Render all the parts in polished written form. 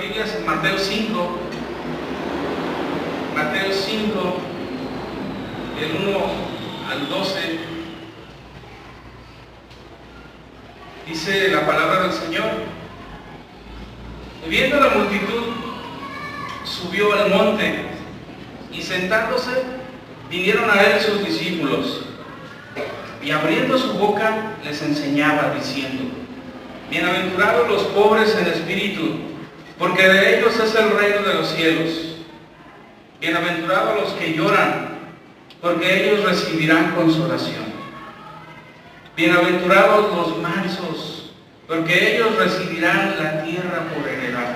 Biblias en Mateo 5, del 1 al 12, dice la palabra del Señor: viendo la multitud, subió al monte, y sentándose, vinieron a él sus discípulos, y abriendo su boca les enseñaba, diciendo: bienaventurados los pobres en espíritu, porque de ellos es el reino de los cielos. Bienaventurados los que lloran, porque ellos recibirán consolación. Bienaventurados los mansos, porque ellos recibirán la tierra por heredad.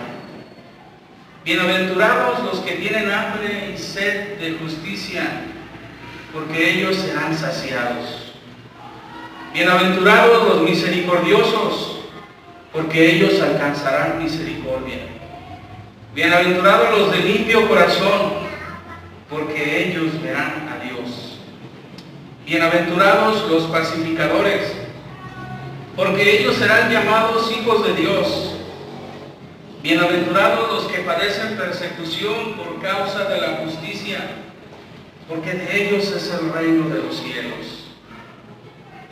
Bienaventurados los que tienen hambre y sed de justicia, porque ellos serán saciados. Bienaventurados los misericordiosos, porque ellos alcanzarán misericordia. Bienaventurados los de limpio corazón, porque ellos verán a Dios. Bienaventurados los pacificadores, porque ellos serán llamados hijos de Dios. Bienaventurados los que padecen persecución por causa de la justicia, porque de ellos es el reino de los cielos.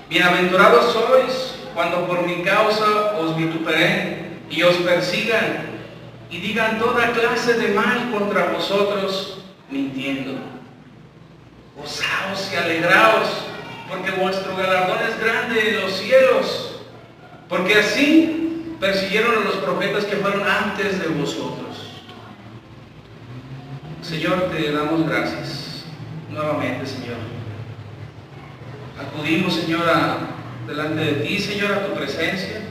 Bienaventurados sois cuando por mi causa os vituperen y os persigan y digan toda clase de mal contra vosotros, mintiendo. Gozaos y alegraos, porque vuestro galardón es grande en los cielos, porque así persiguieron a los profetas que fueron antes de vosotros. Señor, te damos gracias nuevamente, Señor. Acudimos, Señor, delante de ti, Señor, a tu presencia,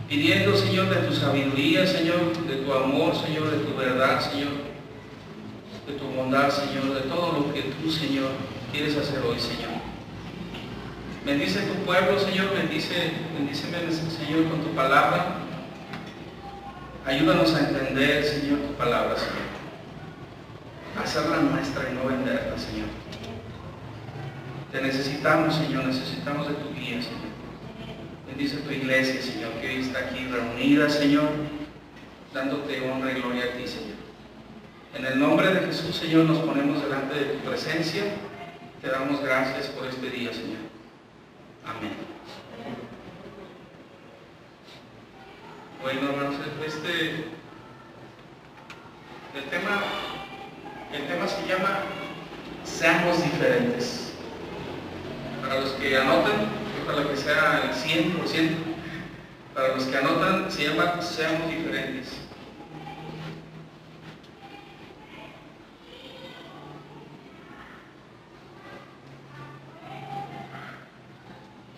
pidiendo, Señor, de tu sabiduría, Señor, de tu amor, Señor, de tu verdad, Señor, de tu bondad, Señor, de todo lo que tú, Señor, quieres hacer hoy, Señor. Bendice tu pueblo, Señor, bendíceme, Señor, con tu palabra. Ayúdanos a entender, Señor, tu palabra, Señor. A hacerla nuestra y no venderla, Señor. Te necesitamos, Señor, necesitamos de tu guía, Señor. Bendice tu iglesia, Señor, que hoy está aquí reunida, Señor, dándote honra y gloria a ti, Señor. En el nombre de Jesús, Señor, nos ponemos delante de tu presencia. Te damos gracias por este día, Señor. Amén. Bueno, hermanos, el tema se llama Seamos diferentes. Para los que anotan, para que sea el 100%, para los que anotan, se llama Seamos diferentes.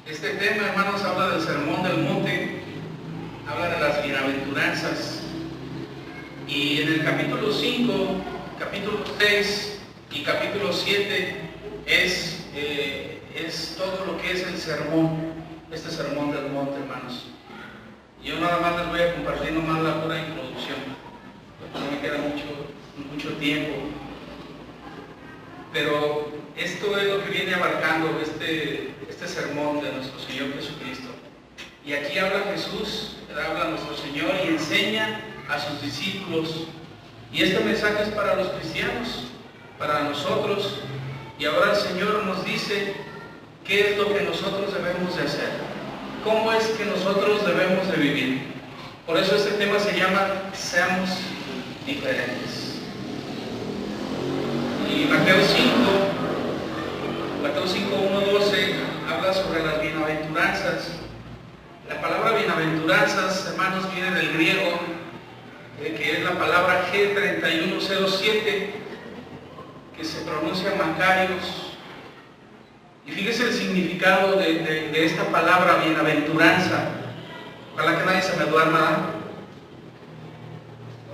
Este tema, hermanos, habla del Sermón del Monte, habla de las bienaventuranzas. Y en el capítulo 5, capítulo 6 y capítulo 7 es todo lo que es el sermón, este Sermón del Monte, hermanos. Yo nada más les voy a compartir nomás la pura introducción, porque no me queda mucho tiempo. Pero esto es lo que viene abarcando este sermón de nuestro Señor Jesucristo. Y aquí habla Jesús, habla nuestro Señor y enseña a sus discípulos. Y este mensaje es para los cristianos, para nosotros. Y ahora el Señor nos dice qué es lo que nosotros debemos de hacer, cómo es que nosotros debemos de vivir. Por eso este tema se llama Seamos diferentes. Y Mateo 5, 1, 12 habla sobre las bienaventuranzas. La palabra bienaventuranzas, hermanos, viene del griego, que es la palabra G3107, que se pronuncia Macarios. Y fíjese el significado de esta palabra bienaventuranza. Ojalá que nadie se me duerma.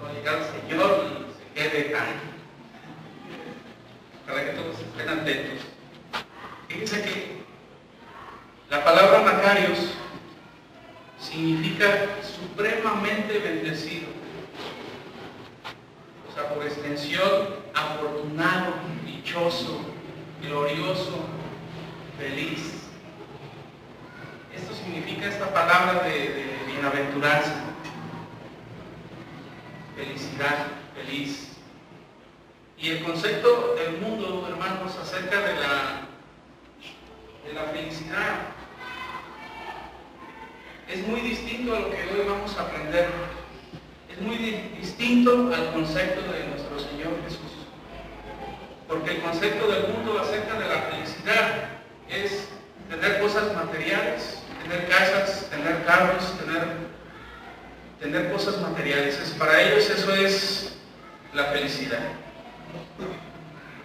Cuando llega el Señor y se quede ahí. Ojalá que todos estén atentos. Fíjense que la palabra Macarios significa supremamente bendecido. O sea, por extensión, afortunado, dichoso, glorioso, feliz. Esto significa esta palabra de bienaventuranza. felicidad, feliz. Y el concepto del mundo, hermanos, acerca de la felicidad es muy distinto a lo que hoy vamos a aprender. Es muy distinto al concepto de nuestro Señor Jesús. Porque el concepto del mundo acerca de la felicidad es tener cosas materiales, tener casas, tener carros, tener cosas materiales. Para ellos eso es la felicidad.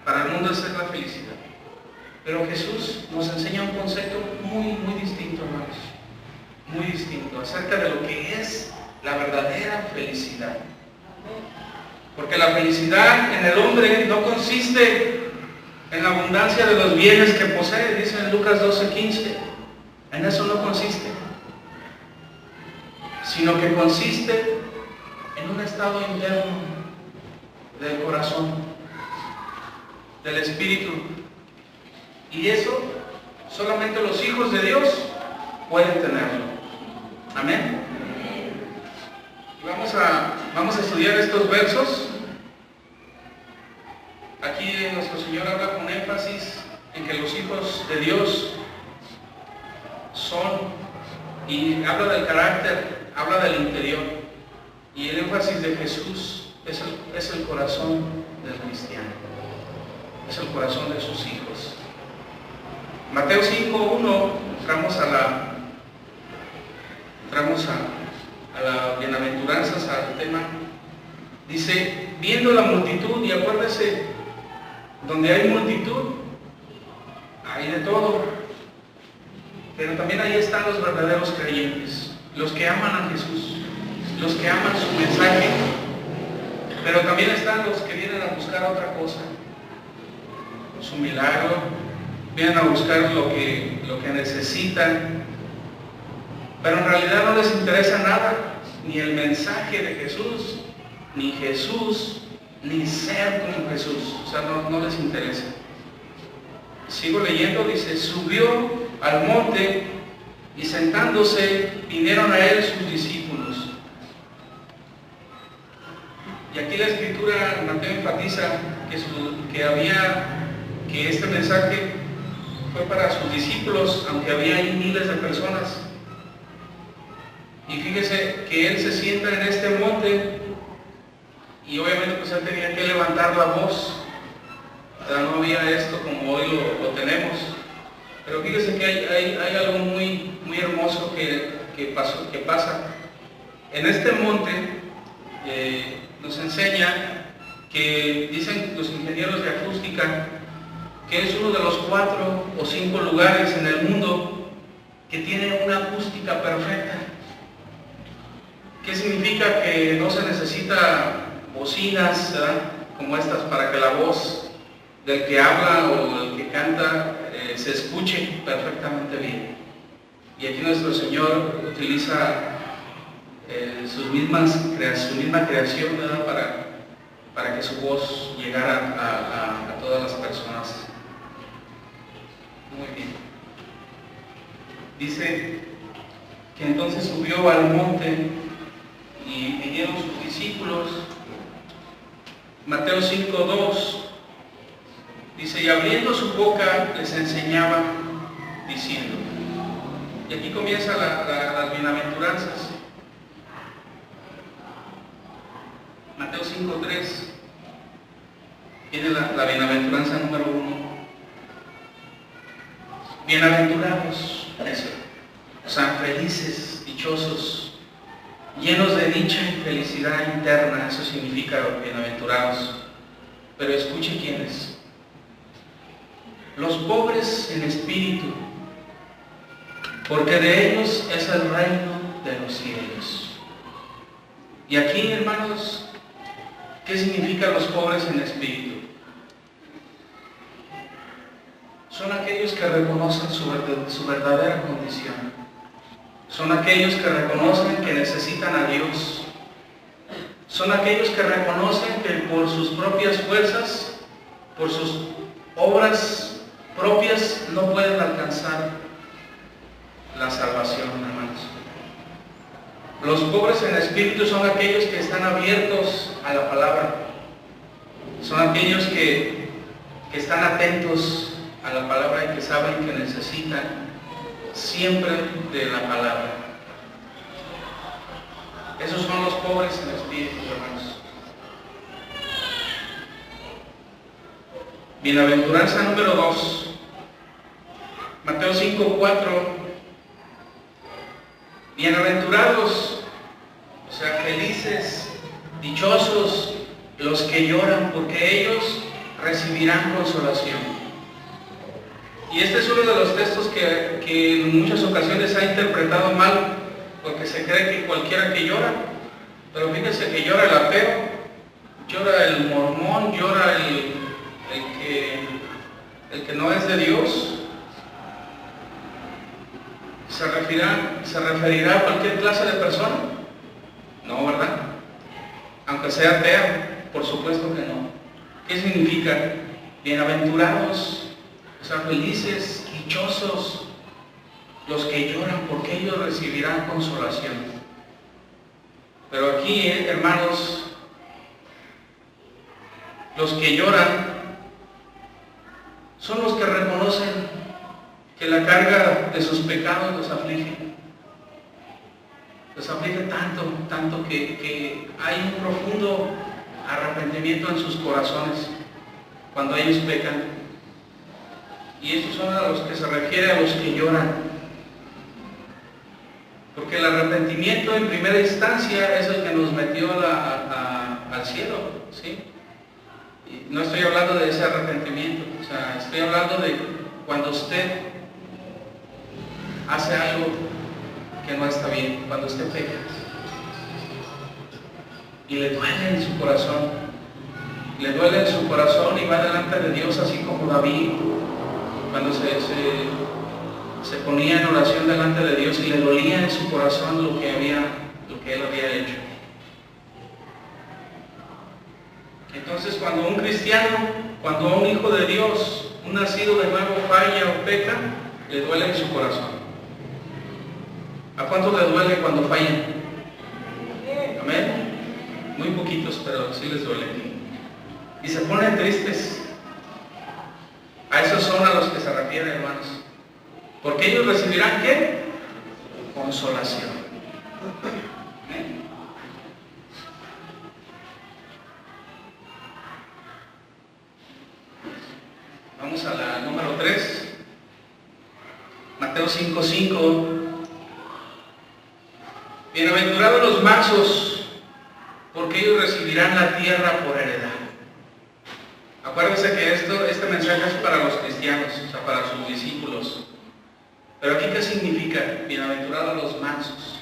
Para el mundo esa es la felicidad. Pero Jesús nos enseña un concepto muy, muy distinto, hermanos. Muy distinto, acerca de lo que es la verdadera felicidad. Porque la felicidad en el hombre no consiste en la abundancia de los bienes que posee, dice en Lucas 12:15. En eso no consiste. Sino que consiste en un estado interno del corazón, del espíritu. Y eso solamente los hijos de Dios pueden tenerlo. Amén. Vamos a estudiar estos versos. Aquí nuestro Señor habla con énfasis en que los hijos de Dios son, y habla del carácter, habla del interior. Y el énfasis de Jesús es el corazón del cristiano. Es el corazón de sus hijos. Mateo 5:1, entramos a las bienaventuranzas, al tema. Dice, viendo la multitud, y acuérdese, donde hay multitud, hay de todo. Pero también ahí están los verdaderos creyentes, los que aman a Jesús, los que aman su mensaje. Pero también están los que vienen a buscar otra cosa, su milagro, vienen a buscar lo que necesitan. Pero en realidad no les interesa nada, ni el mensaje de Jesús, ni ser como Jesús. O sea, no les interesa. Sigo leyendo, dice, subió al monte y sentándose vinieron a él sus discípulos. Y aquí la escritura, Mateo enfatiza que este mensaje fue para sus discípulos, aunque había ahí miles de personas. Y fíjese que él se sienta en este monte y obviamente pues él tenía que levantar la voz. O sea, no había esto como hoy lo tenemos. Pero fíjese que hay algo muy, muy hermoso que pasa. En este monte nos enseña que dicen los ingenieros de acústica que es uno de los 4 o 5 lugares en el mundo que tiene una acústica perfecta. ¿Qué significa? Que no se necesita bocinas, ¿verdad?, como estas para que la voz del que habla o del que canta se escuche perfectamente bien. Y aquí nuestro Señor utiliza su misma creación, ¿verdad?, para que su voz llegara a todas las personas. Muy bien. Dice que entonces subió al monte y vinieron sus discípulos. Mateo 5:2 dice, y abriendo su boca les enseñaba diciendo. Y aquí comienza las bienaventuranzas. Mateo 5:3 tiene la bienaventuranza número 1. Bienaventurados, o sea, felices, dichosos, llenos de dicha y felicidad interna, eso significa bienaventurados. Pero escuche quiénes. Los pobres en espíritu, porque de ellos es el reino de los cielos. Y aquí, hermanos, ¿qué significa los pobres en espíritu? Son aquellos que reconocen su verdadera condición. Son aquellos que reconocen que necesitan a Dios. Son aquellos que reconocen que por sus propias fuerzas, por sus obras propias, no pueden alcanzar la salvación, hermanos. Los pobres en espíritu son aquellos que están abiertos a la palabra. Son aquellos que están atentos a la palabra y que saben que necesitan siempre de la palabra. Esos son los pobres en espíritu, hermanos. Bienaventuranza número 2. Mateo 5:4. Bienaventurados, o sea, felices, dichosos los que lloran, porque ellos recibirán consolación. Y este es uno de los textos que en muchas ocasiones se ha interpretado mal, porque se cree que cualquiera que llora, pero fíjense que llora el ateo, llora el mormón, llora el que no es de Dios. ¿Se referirá a cualquier clase de persona? No, ¿verdad? Aunque sea atea, por supuesto que no. ¿Qué significa? Bienaventurados, o sea, felices, dichosos, los que lloran, porque ellos recibirán consolación. Pero aquí, hermanos, los que lloran son los que reconocen que la carga de sus pecados los aflige tanto que hay un profundo arrepentimiento en sus corazones cuando ellos pecan. Y estos son a los que se refiere a los que lloran, porque el arrepentimiento en primera instancia es el que nos metió al cielo, ¿sí? Y no estoy hablando de ese arrepentimiento, o sea, estoy hablando de cuando usted hace algo que no está bien, cuando usted peca y le duele en su corazón, y va delante de Dios, así como David, cuando se ponía en oración delante de Dios y le dolía en su corazón lo que él había hecho. Entonces, cuando un cristiano, cuando un hijo de Dios, un nacido de nuevo, falla o peca, le duele en su corazón. ¿A cuántos les duele cuando fallan? ¿Amén? Muy poquitos, pero sí les duele. Y se ponen tristes. A esos son a los que se refieren, hermanos. Porque ellos recibirán, ¿qué? Consolación. ¿Amén? Vamos a la número 3. Mateo 5:5. Bienaventurados los mansos, porque ellos recibirán la tierra por heredad. Acuérdense que este mensaje es para los cristianos, o sea, para sus discípulos. Pero aquí, ¿qué significa? Bienaventurados los mansos.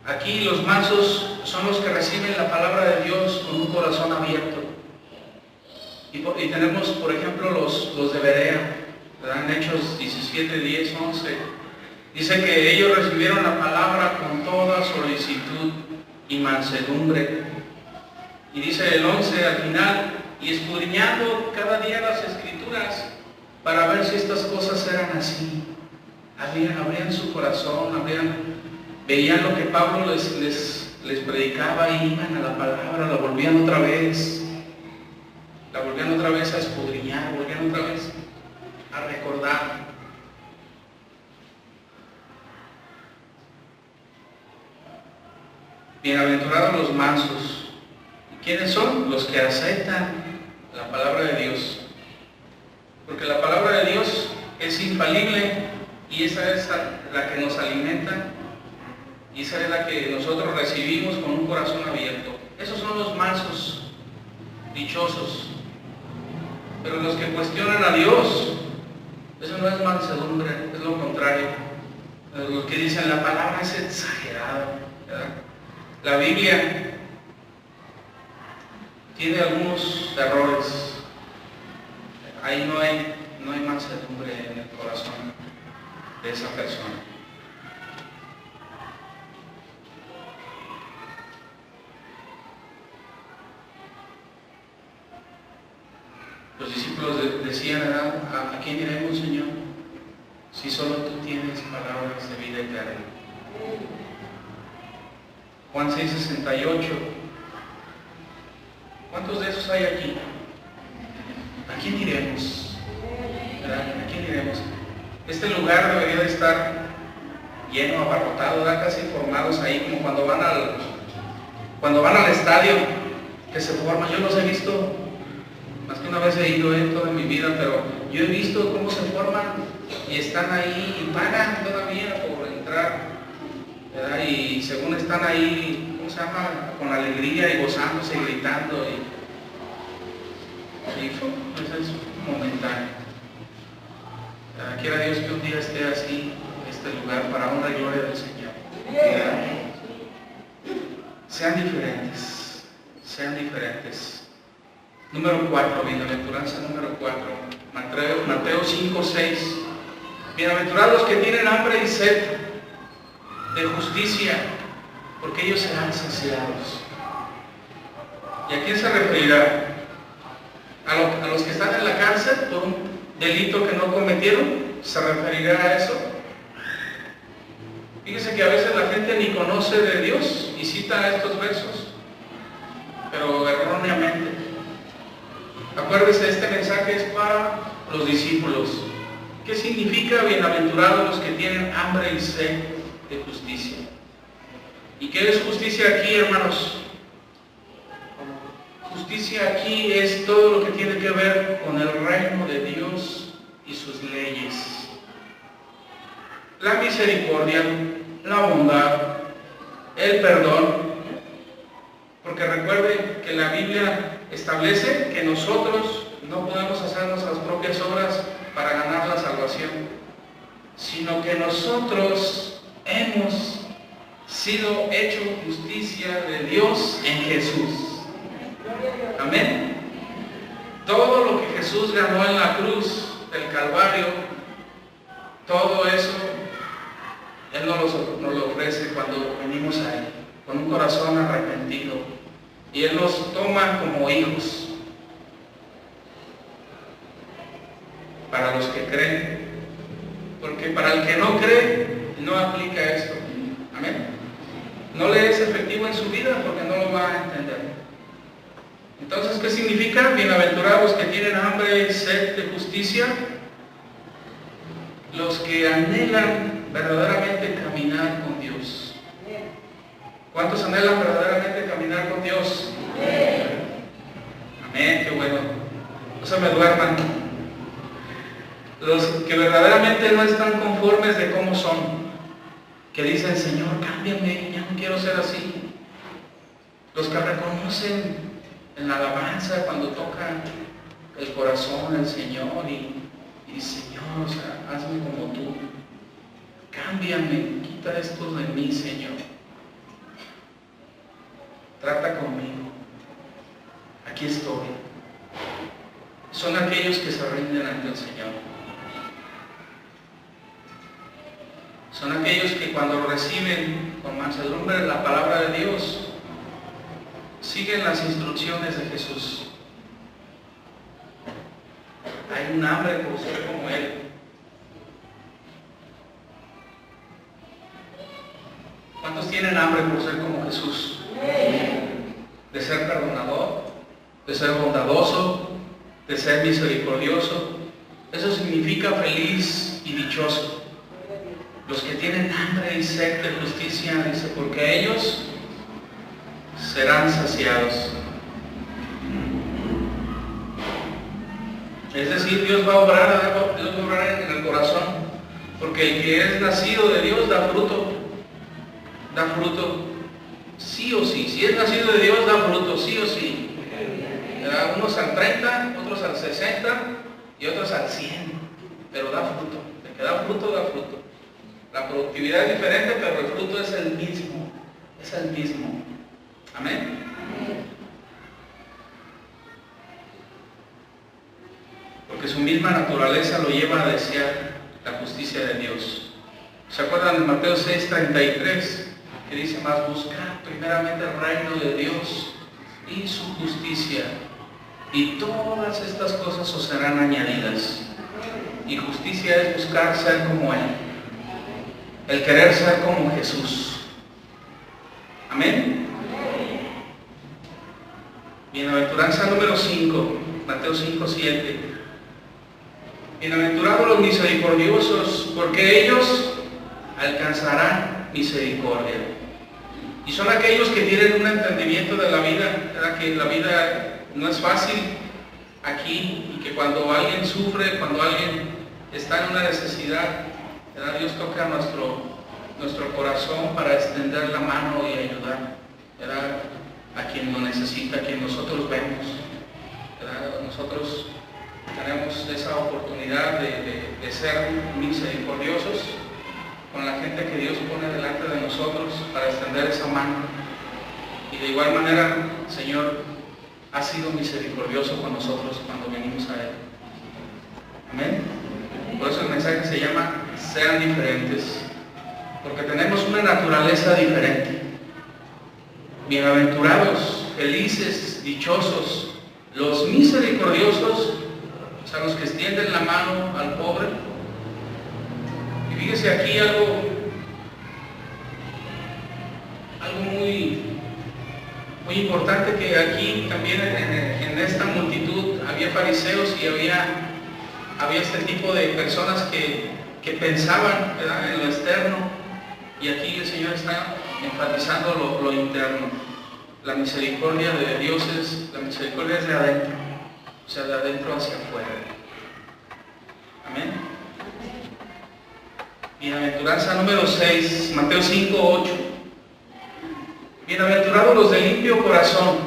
Aquí los mansos son los que reciben la palabra de Dios con un corazón abierto. Y tenemos, por ejemplo, los de Berea, ¿verdad? En Hechos 17, 10, 11. Dice que ellos recibieron la palabra con toda solicitud y mansedumbre. Y dice el 11 al final, y escudriñando cada día las Escrituras para ver si estas cosas eran así. Abrían su corazón, veían lo que Pablo les predicaba y iban a la palabra, la volvían otra vez a escudriñar, volvían otra vez a recordar. Bienaventurados los mansos. ¿Quiénes son? Los que aceptan la palabra de Dios. Porque la palabra de Dios es infalible y esa es la que nos alimenta y esa es la que nosotros recibimos con un corazón abierto. Esos son los mansos, dichosos. Pero los que cuestionan a Dios, eso no es mansedumbre, es lo contrario. Los que dicen la palabra es exagerada, ¿verdad? La Biblia tiene algunos errores. Ahí no hay mansedumbre en el corazón de esa persona. Los discípulos decían, ¿a quién iremos, Señor? Si solo tú tienes palabras de vida eterna. Juan 6:68. ¿Cuántos de esos hay aquí? ¿A quién iremos? ¿Verdad? ¿A quién iremos? Este lugar debería de estar lleno, abarrotado, ¿verdad? Casi formados ahí, como cuando van al estadio, que se forman. Yo los he visto, más que una vez he ido toda mi vida, pero yo he visto cómo se forman y están ahí y pagan todavía por entrar, ¿verdad? Y según están ahí, ¿cómo se llama? Con alegría y gozándose y gritando y eso es momentáneo. Quiera Dios que un día esté así este lugar para honra y gloria del Señor. Sean diferentes, sean diferentes. Número 4, bienaventuranza número 4, Mateo 5:6. Bienaventurados los que tienen hambre y sed de justicia, porque ellos serán saciados. ¿Y a quién se referirá? ¿A los que están en la cárcel por un delito que no cometieron? ¿Se referirá a eso? Fíjese que a veces la gente ni conoce de Dios y cita estos versos, pero erróneamente. Acuérdese, este mensaje es para los discípulos. ¿Qué significa bienaventurados los que tienen hambre y sed de justicia? ¿Y qué es justicia aquí, hermanos? Justicia aquí es todo lo que tiene que ver con el reino de Dios y sus leyes. La misericordia, la bondad, el perdón. Porque recuerde que la Biblia establece que nosotros no podemos hacer nuestras propias obras para ganar la salvación, sino que nosotros hemos sido hecho justicia de Dios en Jesús. Amén. Todo lo que Jesús ganó en la cruz del Calvario, todo eso Él nos lo ofrece cuando venimos a Él, con un corazón arrepentido. Y Él nos toma como hijos. Para los que creen. Porque para el que no cree, no aplica esto. Amén. No le es efectivo en su vida porque no lo va a entender. Entonces, ¿qué significa? Bienaventurados que tienen hambre y sed de justicia, los que anhelan verdaderamente caminar con Dios. ¿Cuántos anhelan verdaderamente caminar con Dios? Amén, qué bueno. No se me duerman. Los que verdaderamente no están conformes de cómo son, que dicen, Señor, cámbiame, ya no quiero ser así. Los que reconocen en la alabanza cuando toca el corazón el Señor y Señor, o sea, hazme como tú. Cámbiame, quita esto de mí, Señor. Trata conmigo. Aquí estoy. Son aquellos que se rinden ante el Señor. Son aquellos que cuando reciben con mansedumbre la palabra de Dios, siguen las instrucciones de Jesús. Hay un hambre por ser como Él. ¿Cuántos tienen hambre por ser como Jesús? De ser perdonador, de ser bondadoso, de ser misericordioso. Eso significa feliz y dichoso. Los que tienen hambre y sed de justicia, dice, porque ellos serán saciados. Es decir, Dios va a obrar en el corazón, porque el que es nacido de Dios da fruto sí o sí. Si es nacido de Dios, da fruto sí o sí. Unos al 30, otros al 60 y otros al 100, pero da fruto. El que da fruto, da fruto. La productividad es diferente, pero el fruto es el mismo. Es el mismo. Amén. Porque su misma naturaleza lo lleva a desear la justicia de Dios. ¿Se acuerdan de Mateo 6:33? Que dice más, buscar primeramente el reino de Dios y su justicia, y todas estas cosas os serán añadidas. Y justicia es buscar ser como Él, el querer ser como Jesús. Amén. Bienaventuranza número 5, Mateo 5, 7. Bienaventurados los misericordiosos, porque ellos alcanzarán misericordia. Y son aquellos que tienen un entendimiento de la vida, ¿verdad? Que la vida no es fácil aquí, y que cuando alguien sufre, cuando alguien está en una necesidad, ¿verdad? Dios toca nuestro corazón para extender la mano y ayudar, ¿verdad? A quien lo necesita, a quien nosotros vemos, ¿verdad? Nosotros tenemos esa oportunidad de ser misericordiosos con la gente que Dios pone delante de nosotros para extender esa mano. Y de igual manera, el Señor ha sido misericordioso con nosotros cuando venimos a Él. Amén. Por eso el mensaje se llama sean diferentes, porque tenemos una naturaleza diferente. Bienaventurados, felices, dichosos, los misericordiosos, o sea, los que extienden la mano al pobre. Y fíjese aquí algo muy importante, que aquí también en esta multitud había fariseos y había este tipo de personas que pensaban, ¿verdad?, en lo externo, y aquí el Señor está enfatizando lo interno. La misericordia de Dios la misericordia es de adentro, o sea, de adentro hacia afuera. Amén. Bienaventuranza número 6, Mateo 5, 8. Bienaventurados los de limpio corazón,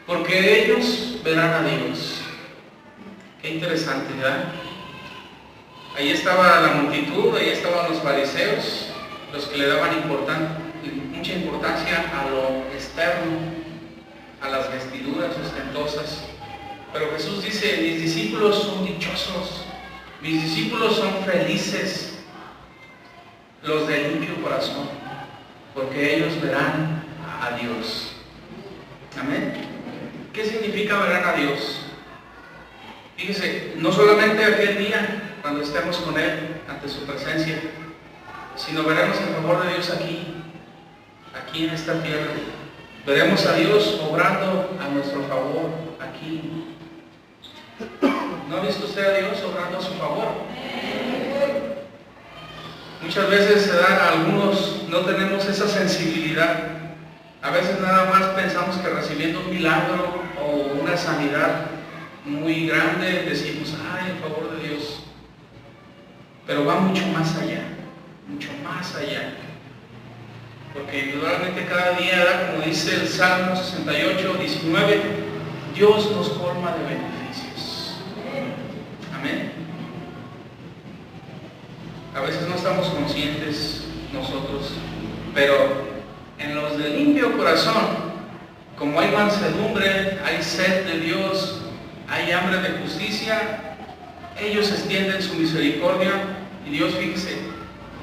porque ellos verán a Dios. Qué interesante, ¿verdad? Ahí estaba la multitud, ahí estaban los fariseos, los que le daban mucha importancia a lo externo, a las vestiduras ostentosas. Pero Jesús dice, mis discípulos son dichosos, mis discípulos son felices, los de limpio corazón, porque ellos verán a Dios. Amén. ¿Qué significa verán a Dios? Fíjese, no solamente aquel día, cuando estemos con Él, ante su presencia, sino veremos el favor de Dios aquí en esta tierra. Veremos a Dios obrando a nuestro favor aquí. ¿No ha visto usted a Dios obrando a su favor? Muchas veces se da, algunos no tenemos esa sensibilidad. A veces nada más pensamos que recibiendo un milagro o una sanidad muy grande decimos, ay, el favor de Dios. Pero va mucho más allá, mucho más allá. Porque indudablemente cada día, como dice el Salmo 68, 19, Dios nos colma de beneficios. Amén. A veces no estamos conscientes nosotros, pero en los de limpio corazón, como hay mansedumbre, hay sed de Dios, hay hambre de justicia, ellos extienden su misericordia y Dios, fíjese,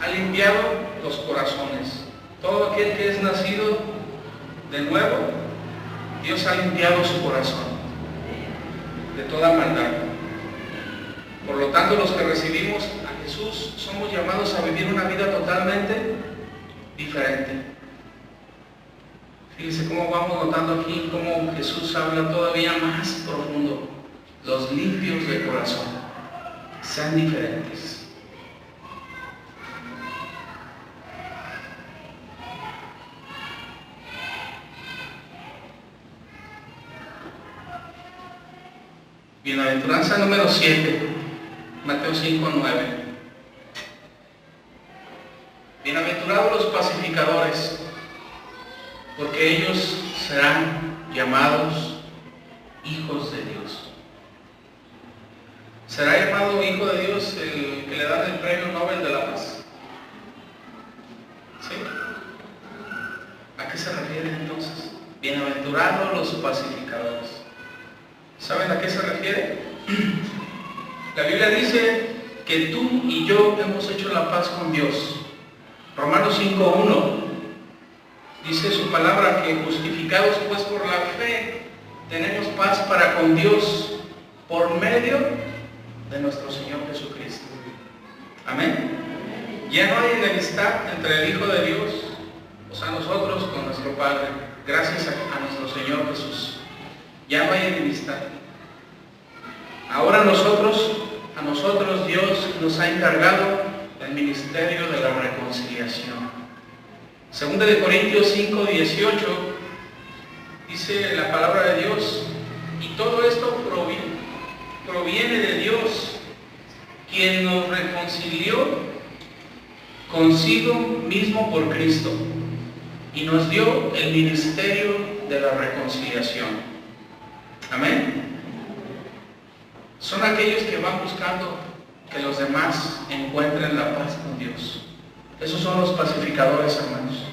ha limpiado los corazones. Todo aquel que es nacido de nuevo, Dios ha limpiado su corazón de toda maldad. Por lo tanto, los que recibimos a Jesús somos llamados a vivir una vida totalmente diferente. Fíjense cómo vamos notando aquí, cómo Jesús habla todavía más profundo. Los limpios de corazón, sean diferentes. Bienaventuranza número 7, Mateo 5, 9. Bienaventurados los pacificadores, porque ellos serán llamados hijos de Dios. ¿Será llamado hijo de Dios el que le dan el premio Nobel de la Paz? ¿Sí? ¿A qué se refiere entonces? Bienaventurados los pacificadores. ¿Saben a qué se refiere? La Biblia dice que tú y yo hemos hecho la paz con Dios. Romanos 5:1 dice su palabra que justificados pues por la fe tenemos paz para con Dios por medio de nuestro Señor Jesucristo. Amén. Ya no hay enemistad entre el Hijo de Dios o sea, nosotros con nuestro Padre, gracias a nuestro Señor Jesús. Ya no hay enemistad. Ahora a nosotros Dios nos ha encargado el ministerio de la reconciliación. Segunda de Corintios 5:18 dice la palabra de Dios, y todo esto proviene de Dios, quien nos reconcilió consigo mismo por Cristo y nos dio el ministerio de la reconciliación. Amén. Son aquellos que van buscando que los demás encuentren la paz con Dios. Esos son los pacificadores, hermanos.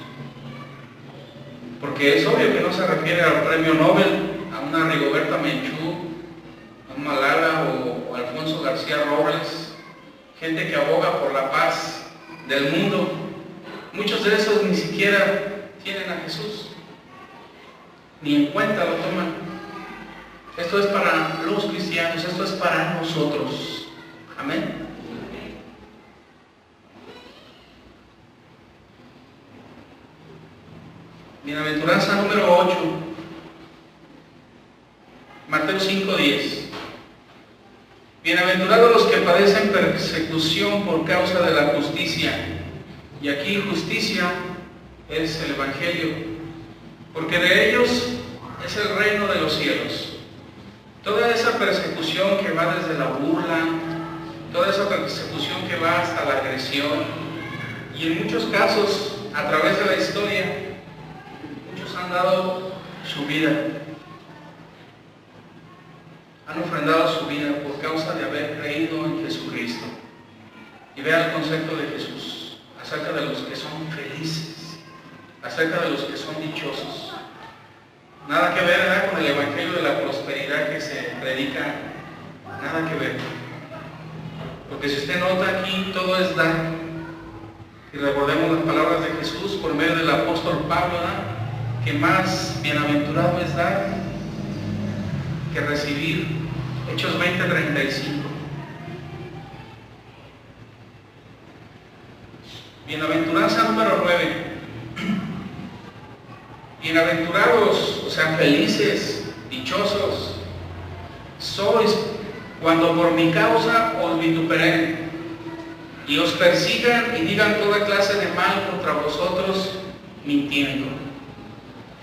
Porque es obvio que no se refiere al premio Nobel, a una Rigoberta Menchú, a un Malala o Alfonso García Robles, gente que aboga por la paz del mundo. Muchos de esos ni siquiera tienen a Jesús, ni en cuenta lo toman. Esto es para los cristianos, esto es para nosotros. Amén. Bienaventuranza número 8, Mateo 5:10. Bienaventurados los que padecen persecución por causa de la justicia. Y aquí justicia es el Evangelio, porque de ellos es el reino de los cielos. Toda esa persecución que va desde la burla, toda esa persecución que va hasta la agresión, y en muchos casos, a través de la historia, muchos han dado su vida, han ofrendado su vida por causa de haber creído en Jesucristo. Y vea el concepto de Jesús acerca de los que son felices, acerca de los que son dichosos. Nada que ver, ¿verdad?, con el evangelio de la prosperidad que se predica, nada que ver. Porque si usted nota aquí, todo es dar. Y recordemos las palabras de Jesús por medio del apóstol Pablo, ¿verdad?, que más bienaventurado es dar que recibir. Hechos 20:35. Bienaventuranza número 9. Bienaventurados, o sea, felices, dichosos, sois cuando por mi causa os vituperen y os persigan y digan toda clase de mal contra vosotros, mintiendo.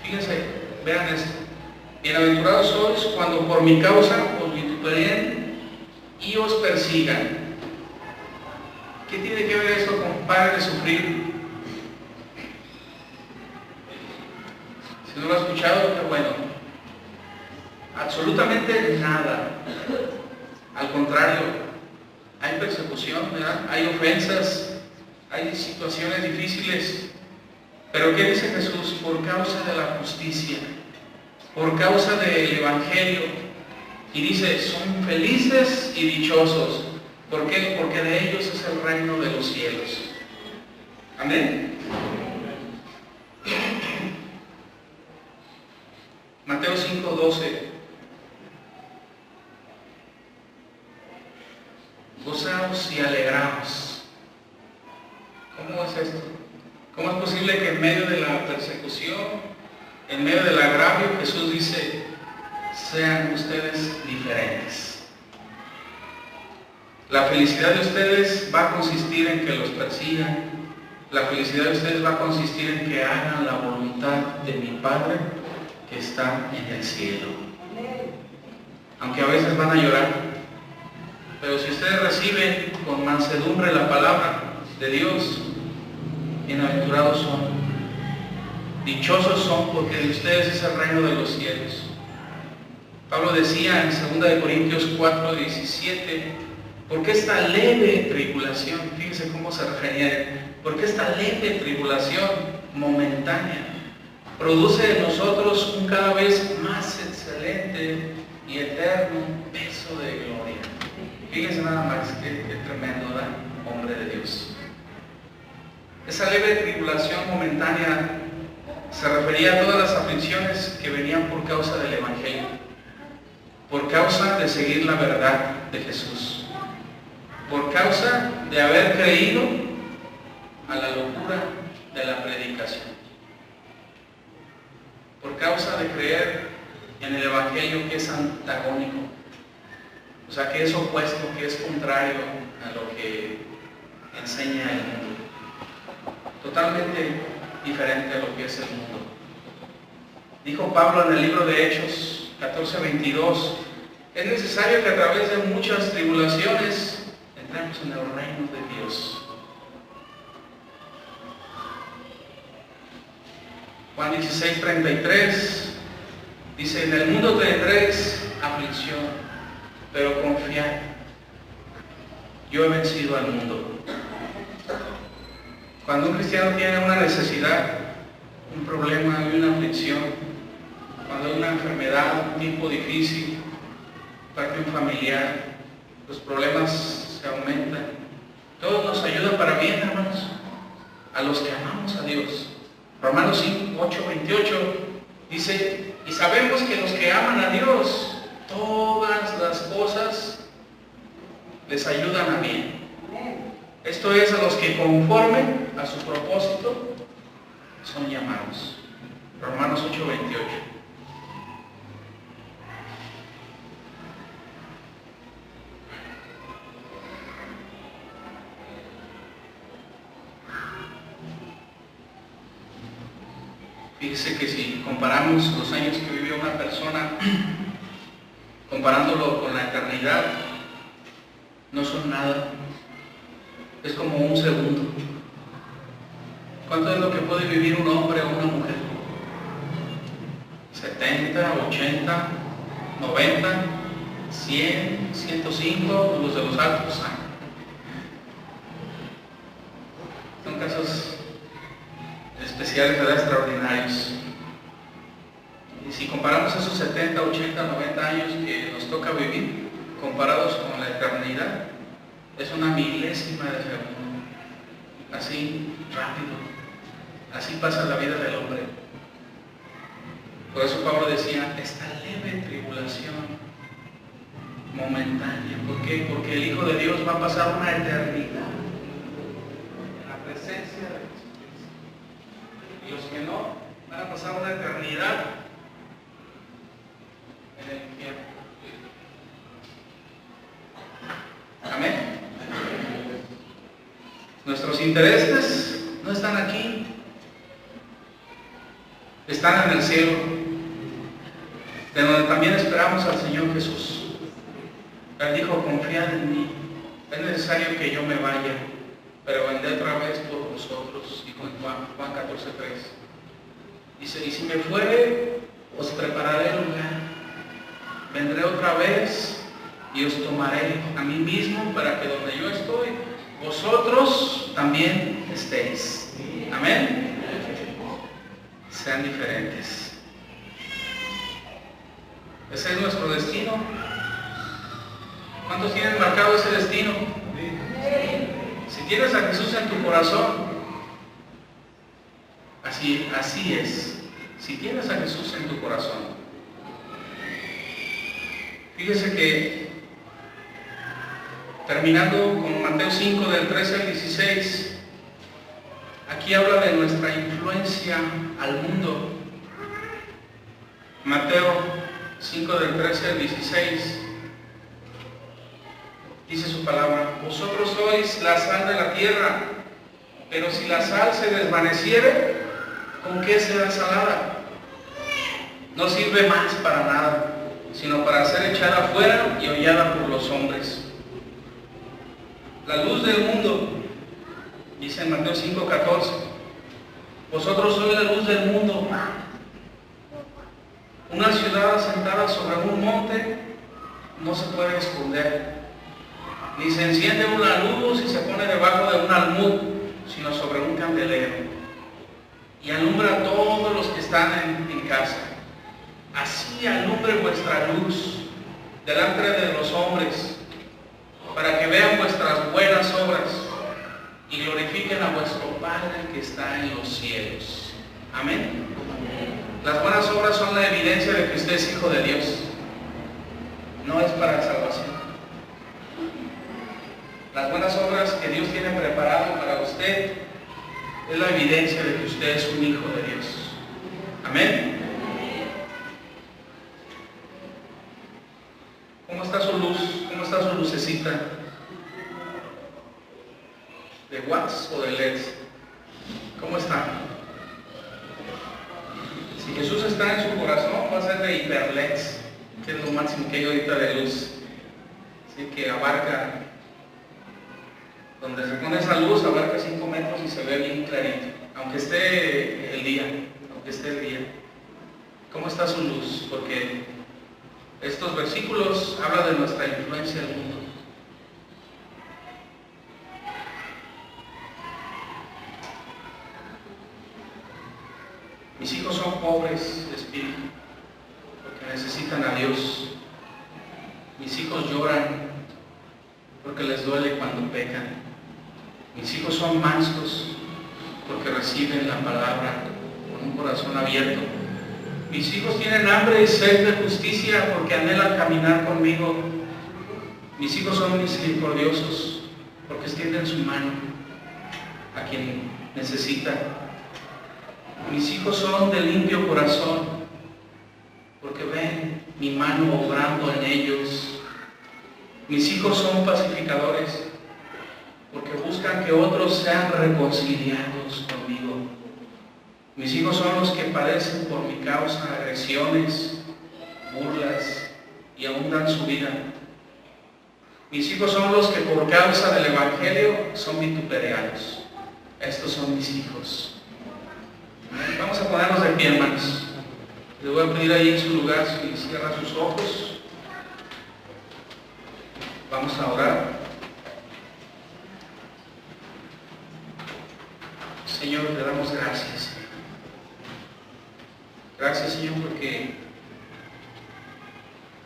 Fíjense, vean esto. Bienaventurados sois cuando por mi causa os vituperen y os persigan. ¿Qué tiene que ver esto con parar de sufrir? Si no lo ha escuchado, qué bueno. Absolutamente nada. Al contrario, hay persecución, ¿verdad?, hay ofensas, hay situaciones difíciles. Pero ¿qué dice Jesús? Por causa de la justicia, por causa del Evangelio. Y dice, son felices y dichosos. ¿Por qué? Porque de ellos es el reino de los cielos. Amén. Mateo 5:12. Gozaos y alegraos. ¿Cómo es esto? ¿Cómo es posible que en medio de la persecución, en medio del agravio, Jesús dice, sean ustedes diferentes? La felicidad de ustedes va a consistir en que los persigan. La felicidad de ustedes va a consistir en que hagan la voluntad de mi Padre que está en el cielo. Aunque a veces van a llorar, pero si ustedes reciben con mansedumbre la palabra de Dios, bienaventurados son, dichosos son, porque de ustedes es el reino de los cielos. Pablo decía en 2 Corintios 4:17, porque esta leve tribulación, fíjense cómo se refería a él, porque esta leve tribulación momentánea produce en nosotros un cada vez más excelente y eterno peso de gloria. Fíjense nada más, qué tremendo, ¿verdad?, hombre de Dios. Esa leve tribulación momentánea se refería a todas las aflicciones que venían por causa del Evangelio, por causa de seguir la verdad de Jesús, por causa de haber creído a la locura de la predicación. por causa de creer en el Evangelio que es antagónico, o sea, que es opuesto, que es contrario a lo que enseña el mundo, totalmente diferente a lo que es el mundo. Dijo Pablo en el libro de Hechos 14:22, es necesario que a través de muchas tribulaciones entremos en el reino de Dios. Juan 16:33 dice, en el mundo tendréis aflicción, pero confiad, yo he vencido al mundo. Cuando un cristiano tiene una necesidad, un problema, una aflicción, cuando hay una enfermedad, un tiempo difícil, parte de un familiar, los problemas se aumentan. Todo nos ayuda para bien, hermanos, a los que amamos a Dios. Romanos 8:28 dice, y sabemos que los que aman a Dios, todas las cosas les ayudan a bien. Esto es, a los que conforme a su propósito son llamados. Romanos 8:28. Fíjese que si comparamos los años que vivió una persona, comparándolo con la eternidad, no son nada. Es como un segundo. ¿Cuánto es lo que puede vivir un hombre o una mujer? 70, 80, 90, 100, 105, los de los altos. Son casos especiales, ¿verdad? Extraordinarios. Y si comparamos esos 70, 80, 90 años que nos toca vivir, comparados con la eternidad, es una milésima de segundo. Así rápido. Así pasa la vida del hombre. Por eso Pablo decía, esta leve tribulación momentánea. ¿Por qué? Porque el Hijo de Dios va a pasar una eternidad en la presencia de Jesucristo. Y los que no, van a pasar una eternidad en el infierno. Amén. Nuestros intereses no están aquí, están en el cielo, de donde también esperamos al Señor Jesús. Él dijo, confiad en mí, es necesario que yo me vaya, pero vendré otra vez por vosotros, dijo en Juan 14:3. Dice, y si me fuere, os prepararé lugar, vendré otra vez y os tomaré a mí mismo, para que donde yo estoy, vosotros también estéis. Amén. Sean diferentes. Ese es nuestro destino. ¿Cuántos tienen marcado ese destino? Si tienes a Jesús en tu corazón, así es. Si tienes a Jesús en tu corazón, fíjese que terminando con Mateo 5 del 13 al 16, aquí habla de nuestra influencia al mundo. Mateo 5 del 13 al 16 dice su palabra, vosotros sois la sal de la tierra, pero si la sal se desvaneciere, ¿con qué será salada? No sirve más para nada, sino para ser echada afuera y hollada por los hombres. La luz del mundo, dice en Mateo 5:14, vosotros sois la luz del mundo. Una ciudad asentada sobre un monte no se puede esconder, ni se enciende una luz y se pone debajo de un almud, sino sobre un candelero, y alumbra a todos los que están en casa. Así alumbre vuestra luz delante de los hombres, para que vean vuestras buenas obras y glorifiquen a vuestro Padre que está en los cielos. Amén. Las buenas obras son la evidencia de que usted es hijo de Dios. No es para salvación. Las buenas obras que Dios tiene preparado para usted es la evidencia de que usted es un hijo de Dios. Amén. ¿Cómo está su luz? ¿Cómo está su lucecita? ¿De watts o de LEDs? ¿Cómo está? Si Jesús está en su corazón, va a ser de hiperLEDs, que es lo máximo que hay ahorita de luz. Así que abarca, donde se pone esa luz, abarca 5 metros y se ve bien clarito, aunque esté el día, ¿Cómo está su luz? Porque estos versículos hablan de nuestra influencia en el mundo. Mis hijos son pobres de espíritu porque necesitan a Dios. Mis hijos lloran porque les duele cuando pecan. Mis hijos son mansos porque reciben la palabra con un corazón abierto. Mis hijos tienen hambre y sed de justicia porque anhelan caminar conmigo. Mis hijos son misericordiosos porque extienden su mano a quien necesita. Mis hijos son de limpio corazón porque ven mi mano obrando en ellos. Mis hijos son pacificadores porque buscan que otros sean reconciliados conmigo. Mis hijos son los que padecen por mi causa agresiones, burlas y aún dan su vida. Mis hijos son los que por causa del Evangelio son vituperados. Estos son mis hijos. Vamos a ponernos de pie, hermanos. Le voy a pedir ahí en su lugar si cierra sus ojos. Vamos a orar. Señor, te damos gracias. Gracias, Señor, porque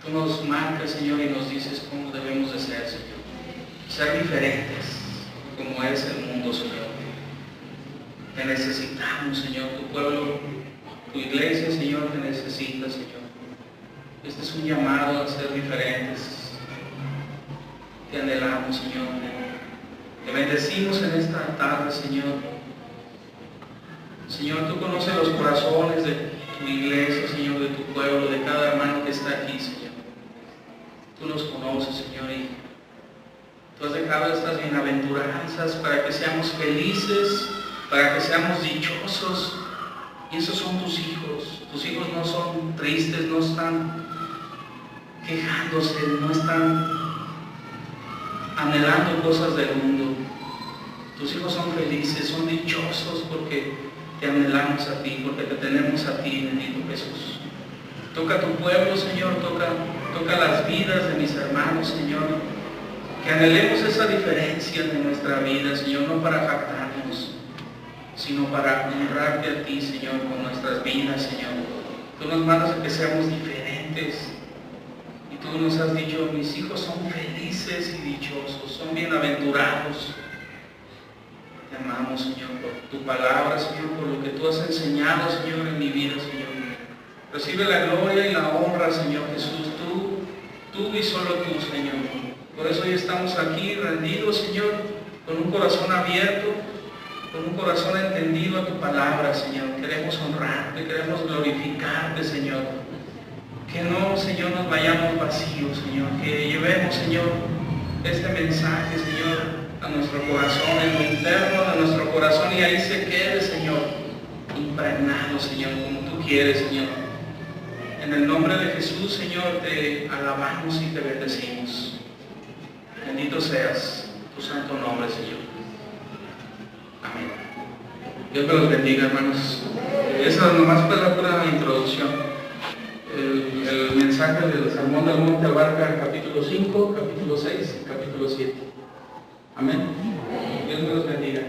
tú nos marcas, Señor, y nos dices cómo debemos de ser, Señor. Ser diferentes, como es el mundo, Señor. Te necesitamos, Señor, tu pueblo, tu iglesia, Señor, te necesita, Señor. Este es un llamado a ser diferentes. Te anhelamos, Señor. Te bendecimos en esta tarde, Señor. Señor, tú conoces los corazones de tu iglesia, Señor, de tu pueblo, de cada hermano que está aquí, Señor. Tú los conoces, Señor, y tú has dejado estas bienaventuranzas para que seamos felices, para que seamos dichosos. Y esos son tus hijos. Tus hijos no son tristes, no están quejándose, no están anhelando cosas del mundo. Tus hijos son felices, son dichosos porque te anhelamos a ti, porque te tenemos a ti, bendito Jesús. Toca tu pueblo, Señor, toca las vidas de mis hermanos, Señor. Que anhelemos esa diferencia de nuestra vida, Señor, no para jactarnos, sino para honrarte a ti, Señor, con nuestras vidas, Señor. Tú nos mandas a que seamos diferentes. Y tú nos has dicho, mis hijos son felices y dichosos, son bienaventurados. Te amamos, Señor, por tu palabra, Señor, por lo que tú has enseñado, Señor, en mi vida, Señor. Recibe la gloria y la honra, Señor Jesús, tú y solo tú, Señor. Por eso hoy estamos aquí rendidos, Señor, con un corazón abierto, con un corazón entendido a tu palabra, Señor. Queremos honrarte, queremos glorificarte, Señor. Que no, Señor, nos vayamos vacíos, Señor. Que llevemos, Señor, este mensaje, Señor, a nuestro corazón, en lo interno de nuestro corazón, y ahí se quede, Señor, impregnado, Señor, como tú quieres, Señor. En el nombre de Jesús, Señor, te alabamos y te bendecimos. Bendito seas tu santo nombre, Señor. Amén. Dios me los bendiga, hermanos. Esa nomás fue la pura introducción. El mensaje del Sermón del Monte abarca el capítulo 5, capítulo 6 y capítulo 7. Amén. Dios me los bendiga.